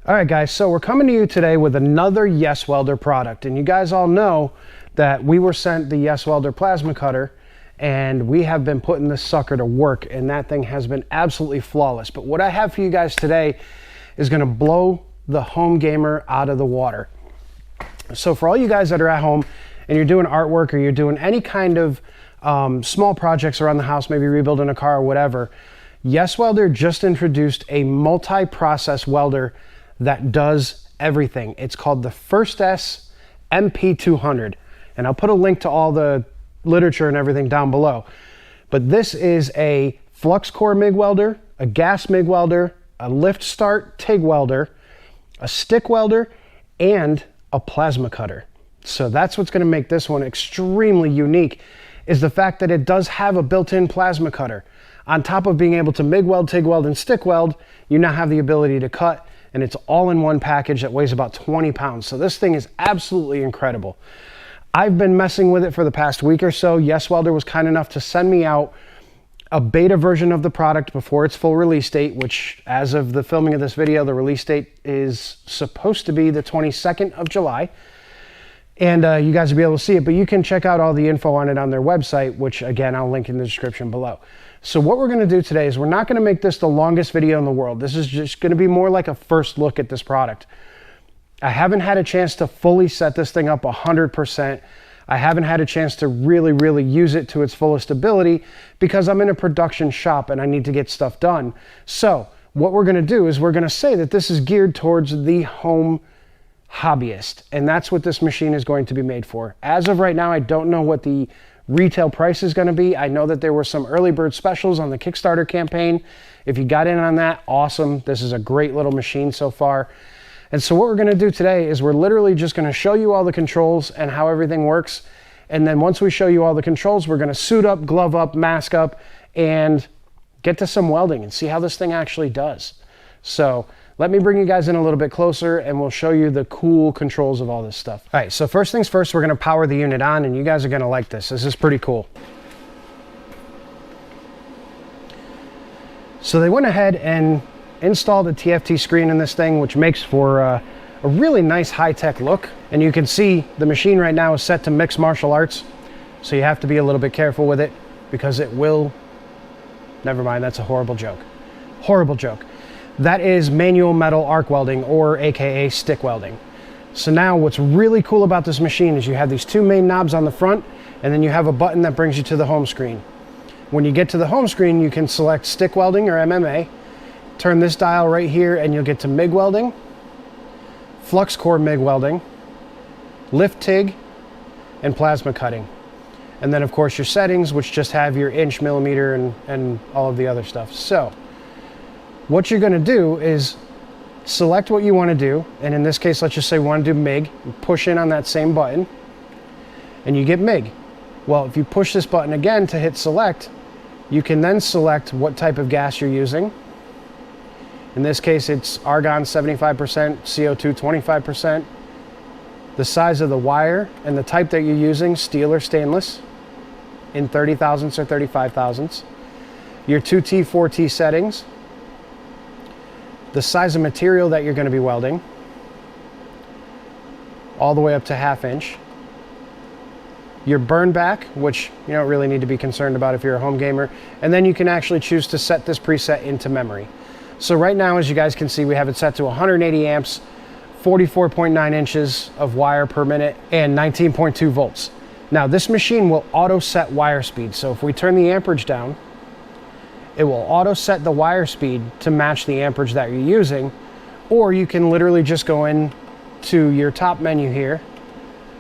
All right, guys, so we're coming to you today with another YesWelder product. And you guys all know that we were sent the YesWelder plasma cutter, and we have been putting this sucker to work, and that thing has been absolutely flawless. But what I have for you guys today is gonna blow the home gamer out of the water. So for all you guys that are at home and you're doing artwork or you're doing any kind of small projects around the house, maybe rebuilding a car or whatever, YesWelder just introduced a multi-process welder that does everything. It's called the FIRSTESS MP200. And I'll put a link to all the literature and everything down below. But this is a flux core MIG welder, a gas MIG welder, a lift start TIG welder, a stick welder, and a plasma cutter. So that's what's gonna make this one extremely unique, is the fact that it does have a built-in plasma cutter. On top of being able to MIG weld, TIG weld, and stick weld, you now have the ability to cut, and it's all in one package that weighs about 20 pounds. So this thing is absolutely incredible. I've been messing with it for the past week or so. YesWelder was kind enough to send me out a beta version of the product before its full release date, which as of the filming of this video, the release date is supposed to be the 22nd of July. And you guys will be able to see it, but you can check out all the info on it on their website, which again, I'll link in the description below. So what we're gonna do today is we're not gonna make this the longest video in the world. This is just gonna be more like a first look at this product. I haven't had a chance to fully set this thing up 100%. I haven't had a chance to really use it to its fullest ability because I'm in a production shop and I need to get stuff done. So what we're gonna do is we're gonna say that this is geared towards the home hobbyist, and that's what this machine is going to be made for. As of right now, I don't know what the retail price is going to be. I know that there were some early bird specials on the Kickstarter campaign. If you got in on that, awesome. This is a great little machine so far. And so what we're going to do today is we're literally just going to show you all the controls and how everything works. And then once we show you all the controls, we're going to suit up, glove up, mask up, and get to some welding and see how this thing actually does. So let me bring you guys in a little bit closer and we'll show you the cool controls of all this stuff. All right, so first things first, we're gonna power the unit on, and you guys are gonna like this. This is pretty cool. So they went ahead and installed a TFT screen in this thing, which makes for a really nice high-tech look. And you can see the machine right now is set to mixed martial arts. So you have to be a little bit careful with it because it will, never mind, that's a horrible joke. Horrible joke. That is manual metal arc welding, or AKA stick welding. So now what's really cool about this machine is you have these two main knobs on the front, and then you have a button that brings you to the home screen. When you get to the home screen, you can select stick welding or MMA, turn this dial right here and you'll get to MIG welding, flux core MIG welding, lift TIG, and plasma cutting. And then of course your settings, which just have your inch, millimeter, and all of the other stuff. So what you're going to do is select what you want to do, and in this case, let's just say we want to do MIG. You push in on that same button, and you get MIG. Well, if you push this button again to hit select, you can then select what type of gas you're using. In this case, it's argon 75%, CO2 25%, the size of the wire, and the type that you're using, steel or stainless, in 30 thousandths or 35 thousandths, your 2T, 4T settings, the size of material that you're going to be welding, all the way up to 1/2 inch. Your burn back, which you don't really need to be concerned about if you're a home gamer. And then you can actually choose to set this preset into memory. So right now, as you guys can see, we have it set to 180 amps, 44.9 inches of wire per minute, and 19.2 volts. Now this machine will auto set wire speed. So if we turn the amperage down, it will auto set the wire speed to match the amperage that you're using, or you can literally just go in to your top menu here,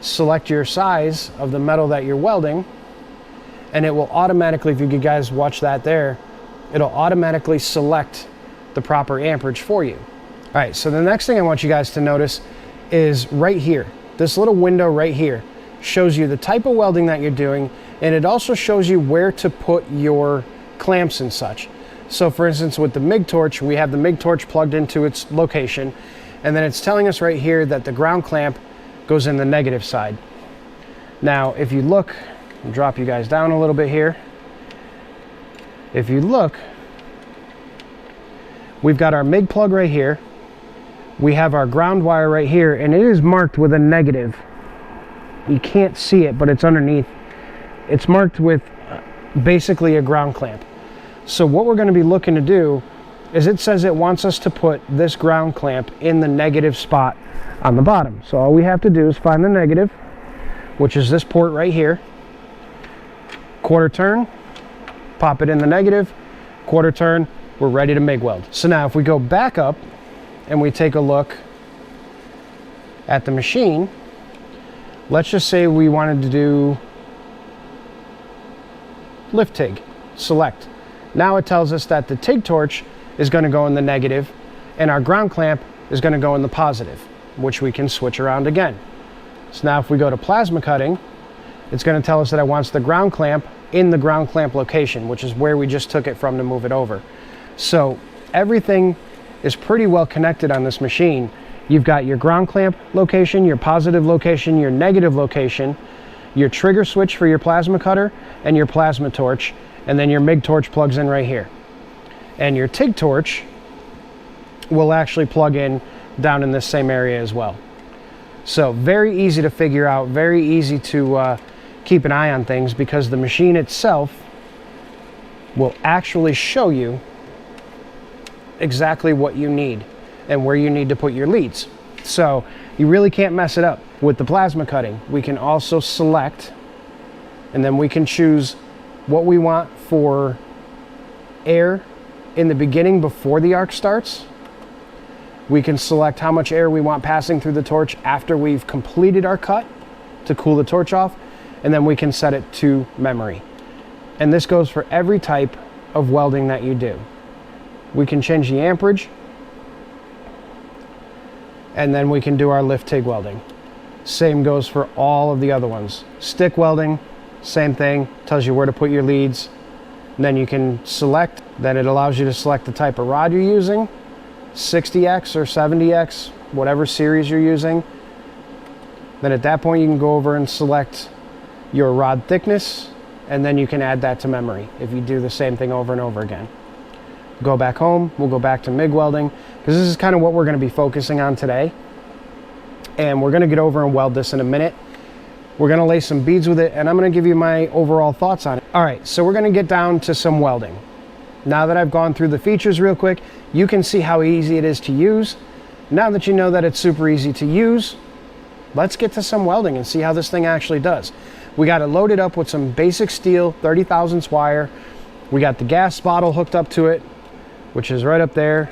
select your size of the metal that you're welding, and it will automatically, if you could guys watch that there, it'll automatically select the proper amperage for you. All right, so the next thing I want you guys to notice is right here. This little window right here shows you the type of welding that you're doing, and it also shows you where to put your clamps and such. So for instance, with the MIG torch, we have the MIG torch plugged into its location, and then it's telling us right here that the ground clamp goes in the negative side. Now, if you look, I'll drop you guys down a little bit here. If you look, we've got our MIG plug right here. we have our ground wire right here, and it is marked with a negative. You can't see it, but it's underneath. It's marked with basically a ground clamp. So what we're going to be looking to do is, it says it wants us to put this ground clamp in the negative spot on the bottom. So all we have to do is find the negative, which is this port right here, quarter turn, pop it in the negative, quarter turn, we're ready to MIG weld. So now if we go back up and we take a look at the machine, let's just say we wanted to do lift TIG, select. Now it tells us that the TIG torch is going to go in the negative and our ground clamp is going to go in the positive, which we can switch around again. So now if we go to plasma cutting, it's going to tell us that it wants the ground clamp in the ground clamp location, which is where we just took it from to move it over. So everything is pretty well connected on this machine. You've got your ground clamp location, your positive location, your negative location, your trigger switch for your plasma cutter, and your plasma torch, and then your MIG torch plugs in right here. And your TIG torch will actually plug in down in this same area as well. So very easy to figure out, very easy to keep an eye on things, because the machine itself will actually show you exactly what you need and where you need to put your leads. So you really can't mess it up. With the plasma cutting, we can also select, and then we can choose what we want for air in the beginning before the arc starts. We can select how much air we want passing through the torch after we've completed our cut to cool the torch off, and then we can set it to memory. And this goes for every type of welding that you do. We can change the amperage, and then we can do our lift TIG welding. Same goes for all of the other ones. Stick welding, same thing, tells you where to put your leads. And then you can select, then it allows you to select the type of rod you're using, 60X or 70X, whatever series you're using. Then at that point you can go over and select your rod thickness, and then you can add that to memory if you do the same thing over and over again. Go back home, we'll go back to MIG welding, because this is kind of what we're going to be focusing on today. And we're going to get over and weld this in a minute. We're going to lay some beads with it, and I'm going to give you my overall thoughts on it. All right, so we're going to get down to some welding. Now that I've gone through the features real quick, you can see how easy it is to use. Now that you know that it's super easy to use, let's get to some welding and see how this thing actually does. We got it loaded up with some basic steel 30 thousandths wire. We got the gas bottle hooked up to it, which is right up there.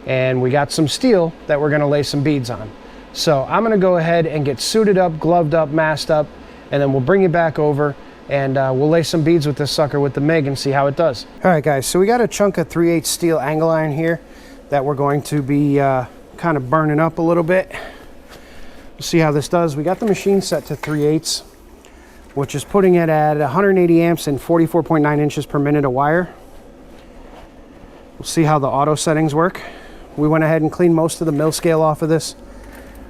And we got some steel that we're going to lay some beads on. So I'm going to go ahead and get suited up, gloved up, masked up, and then we'll bring it back over and we'll lay some beads with this sucker with the MIG and see how it does. All right, guys, so we got a chunk of 3/8 steel angle iron here that we're going to be kind of burning up a little bit. We'll see how this does. We got the machine set to 3/8, which is putting it at 180 amps and 44.9 inches per minute of wire. We'll see how the auto settings work. We went ahead and cleaned most of the mill scale off of this,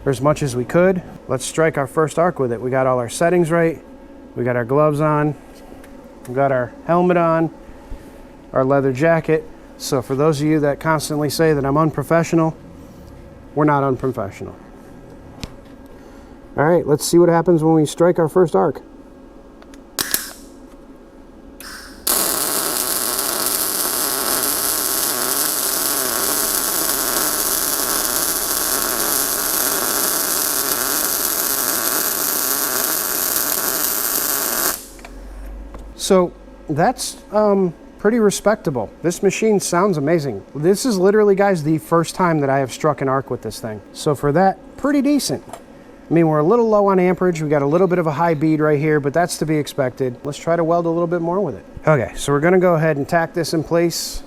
or as much as we could. Let's strike our first arc with it. We got all our settings right. We got our gloves on. We got our helmet on, our leather jacket. So for those of you that constantly say that I'm unprofessional, we're not unprofessional. All right, let's see what happens when we strike our first arc. So that's pretty respectable. This machine sounds amazing. This is literally, guys, the first time that I have struck an arc with this thing. So for that, pretty decent. I mean, we're a little low on amperage. We got a little bit of a high bead right here, but that's to be expected. Let's try to weld a little bit more with it. Okay, so we're gonna go ahead and tack this in place.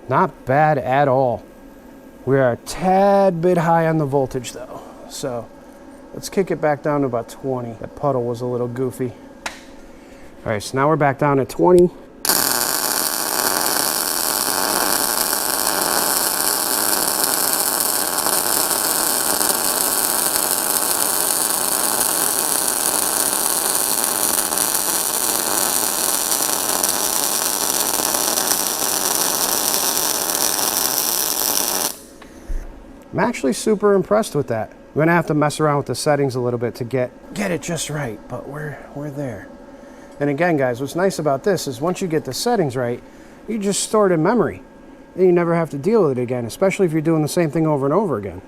Not bad at all. We are a tad bit high on the voltage though. So let's kick it back down to about 20. That puddle was a little goofy. All right, so now we're back down at 20. I'm actually super impressed with that. I'm gonna have to mess around with the settings a little bit to get it just right, but we're there. And again, guys, what's nice about this is once you get the settings right, you just store it in memory. Then you never have to deal with it again, especially if you're doing the same thing over and over again.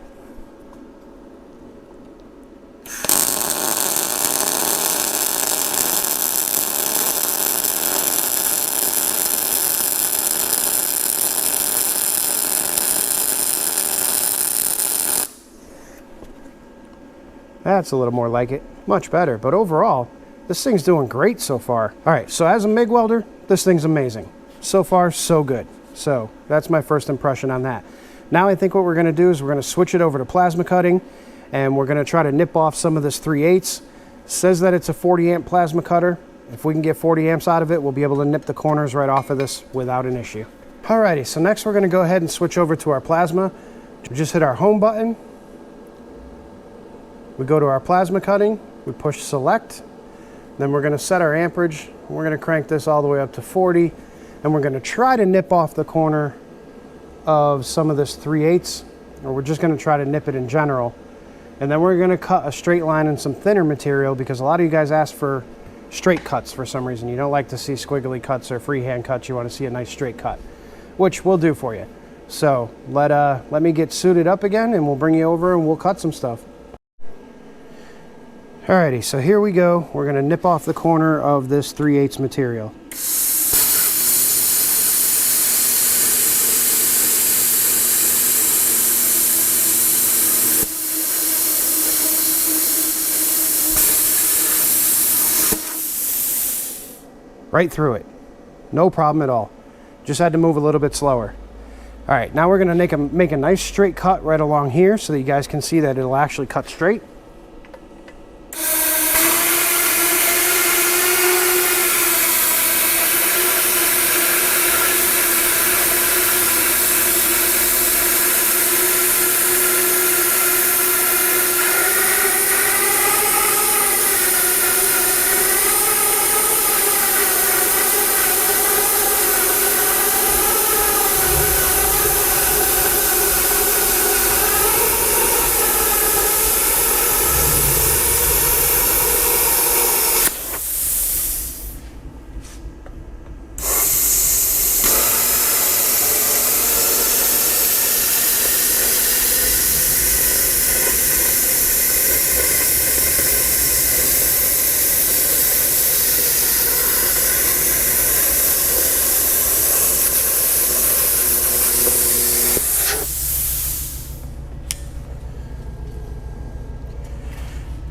That's a little more like it. Much better. But overall, this thing's doing great so far. All right, so as a MIG welder, this thing's amazing. So far, so good. So that's my first impression on that. Now I think what we're gonna do is we're gonna switch it over to plasma cutting, and we're gonna try to nip off some of this 3/8. Says that it's a 40 amp plasma cutter. If we can get 40 amps out of it, we'll be able to nip the corners right off of this without an issue. Alrighty, so next we're gonna go ahead and switch over to our plasma. We just hit our home button. We go to our plasma cutting, we push select, then we're gonna set our amperage. We're gonna crank this all the way up to 40, and we're gonna try to nip off the corner of some of this 3/8, or we're just gonna try to nip it in general. And then we're gonna cut a straight line and some thinner material, because a lot of you guys ask for straight cuts for some reason. You don't like to see squiggly cuts or freehand cuts. You wanna see a nice straight cut, which we'll do for you. So let me get suited up again, and we'll bring you over and we'll cut some stuff. Alrighty, so here we go. We're gonna nip off the corner of this 3/8 material. Right through it. No problem at all. Just had to move a little bit slower. All right, now we're gonna make a nice straight cut right along here so that you guys can see that it'll actually cut straight.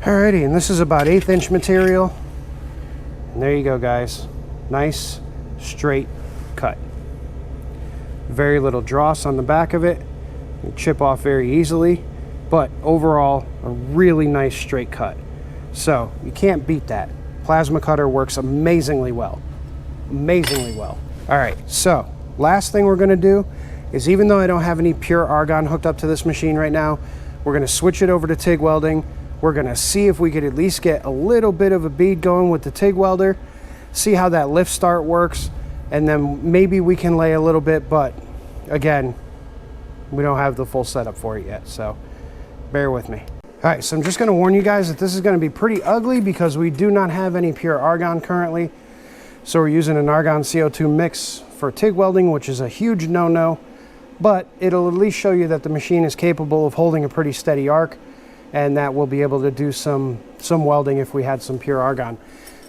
Alrighty, and this is about 1/8 inch material. And there you go, guys. Nice, straight cut. Very little dross on the back of it. You chip off very easily, but overall, a really nice straight cut. So, you can't beat that. Plasma cutter works amazingly well. Amazingly well. Alright, so, last thing we're gonna do is, even though I don't have any pure argon hooked up to this machine right now, we're gonna switch it over to TIG welding. We're gonna see if we could at least get a little bit of a bead going with the TIG welder, see how that lift start works, and then maybe we can lay a little bit, but again, we don't have the full setup for it yet, so bear with me. All right, so I'm just gonna warn you guys that this is gonna be pretty ugly because we do not have any pure argon currently. So we're using an argon CO2 mix for TIG welding, which is a huge no-no, but it'll at least show you that the machine is capable of holding a pretty steady arc, and that we'll be able to do some welding if we had some pure argon.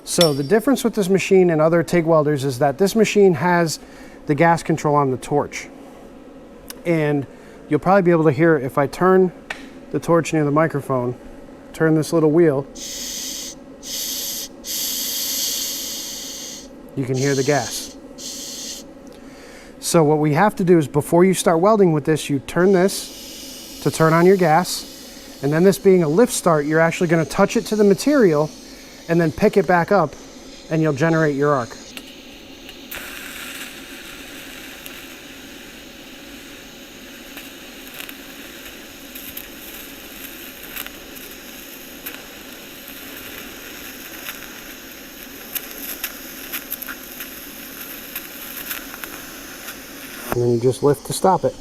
So the difference with this machine and other TIG welders is that this machine has the gas control on the torch. And you'll probably be able to hear it if I turn the torch near the microphone, turn this little wheel, you can hear the gas. So what we have to do is, before you start welding with this, you turn this to turn on your gas. And then this being a lift start, you're actually going to touch it to the material and then pick it back up and you'll generate your arc. And then you just lift to stop it.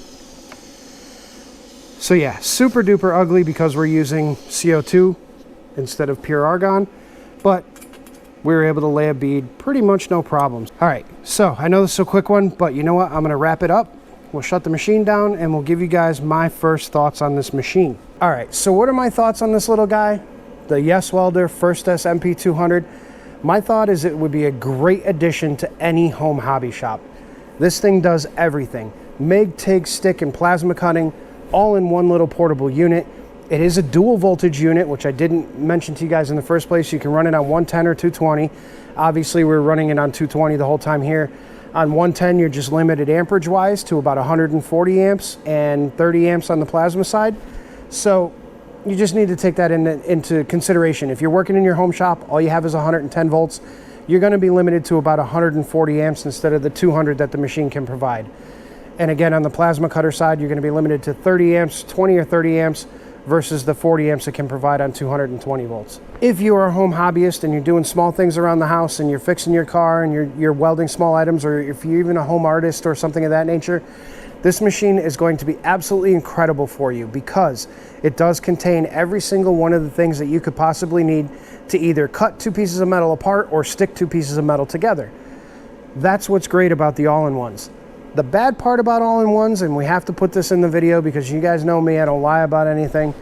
So yeah, super duper ugly because we're using CO2 instead of pure argon, but we were able to lay a bead pretty much no problems. All right, so I know this is a quick one, but you know what? I'm gonna wrap it up. We'll shut the machine down and we'll give you guys my first thoughts on this machine. All right, so what are my thoughts on this little guy? The YesWelder FIRSTESS MP200. My thought is it would be a great addition to any home hobby shop. This thing does everything. MIG, TIG, stick, and plasma cutting, all in one little portable unit. It is a dual voltage unit, which I didn't mention to you guys in the first place. You can run it on 110 or 220. Obviously, we're running it on 220 the whole time here. On 110, you're just limited amperage-wise to about 140 amps and 30 amps on the plasma side. So you just need to take that into consideration. If you're working in your home shop, all you have is 110 volts. You're going to be limited to about 140 amps instead of the 200 that the machine can provide. And again, on the plasma cutter side, you're going to be limited to 30 amps, 20 or 30 amps versus the 40 amps it can provide on 220 volts. If you are a home hobbyist and you're doing small things around the house and you're fixing your car and you're welding small items, or if you're even a home artist or something of that nature, this machine is going to be absolutely incredible for you because it does contain every single one of the things that you could possibly need to either cut two pieces of metal apart or stick two pieces of metal together. That's what's great about the all-in-ones. The bad part about all-in-ones, and we have to put this in the video because you guys know me, I don't lie about anything.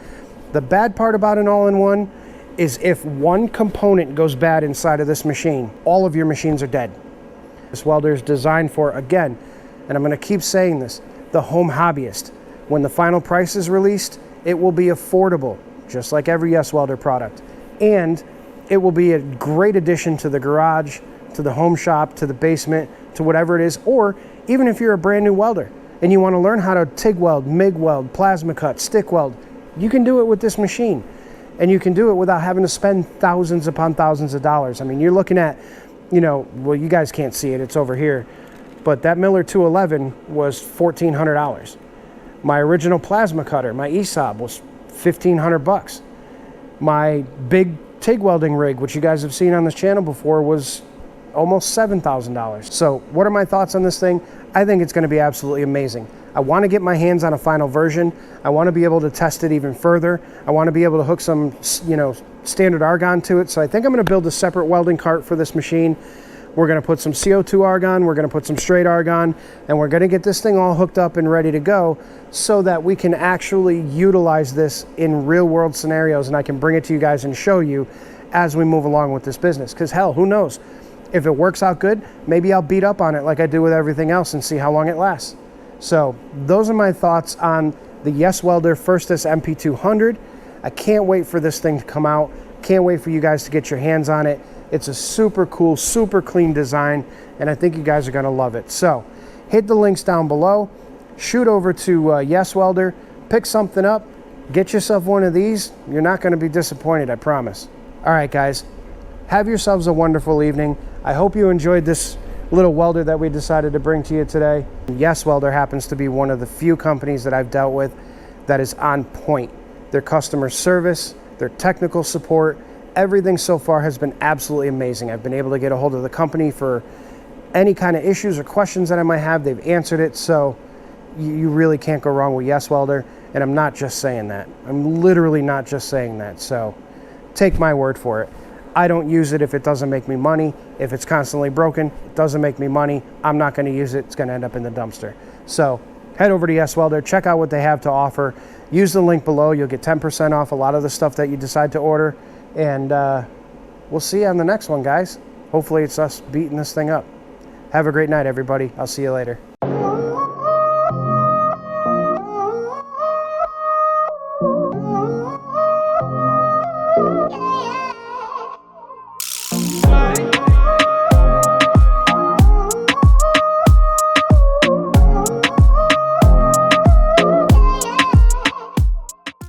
The bad part about an all-in-one is if one component goes bad inside of this machine, all of your machines are dead. This welder is designed for, again, and I'm going to keep saying this, the home hobbyist. When the final price is released, it will be affordable, just like every YesWelder product. And it will be a great addition to the garage, to the home shop, to the basement, to whatever it is. Or even if you're a brand new welder and you want to learn how to TIG weld, MIG weld, plasma cut, stick weld, you can do it with this machine. And you can do it without having to spend thousands upon thousands of dollars. I mean, you're looking at, you know, well, you guys can't see it, it's over here, but that Miller 211 was $1,400. My original plasma cutter, my ESOB, was $1,500. My big TIG welding rig, which you guys have seen on this channel before, was almost $7,000. So what are my thoughts on this thing? I think it's going to be absolutely amazing. I want to get my hands on a final version. I want to be able to test it even further. I want to be able to hook some, you know, standard argon to it. So I think I'm going to build a separate welding cart for this machine. We're going to put some CO2 argon, we're going to put some straight argon, and we're going to get this thing all hooked up and ready to go so that we can actually utilize this in real world scenarios, and I can bring it to you guys and show you as we move along with this business. Because hell, who knows? If it works out good, maybe I'll beat up on it like I do with everything else and see how long it lasts. So those are my thoughts on the YesWelder FIRSTESS MP200. I can't wait for this thing to come out. Can't wait for you guys to get your hands on it. It's a super cool, super clean design, and I think you guys are going to love it. So hit the links down below, shoot over to YesWelder, pick something up, get yourself one of these. You're not going to be disappointed, I promise. All right, guys, have yourselves a wonderful evening. I hope you enjoyed this little welder that we decided to bring to you today. YesWelder happens to be one of the few companies that I've dealt with that is on point. Their customer service, their technical support, everything so far has been absolutely amazing. I've been able to get a hold of the company for any kind of issues or questions that I might have. They've answered it, so you really can't go wrong with YesWelder, and I'm not just saying that. I'm literally not just saying that, so take my word for it. I don't use it if it doesn't make me money. If it's constantly broken, it doesn't make me money, I'm not going to use it. It's going to end up in the dumpster. So head over to YesWelder, check out what they have to offer. Use the link below. You'll get 10% off a lot of the stuff that you decide to order. And we'll see you on the next one, guys. Hopefully it's us beating this thing up. Have a great night, everybody. I'll see you later. Yeah.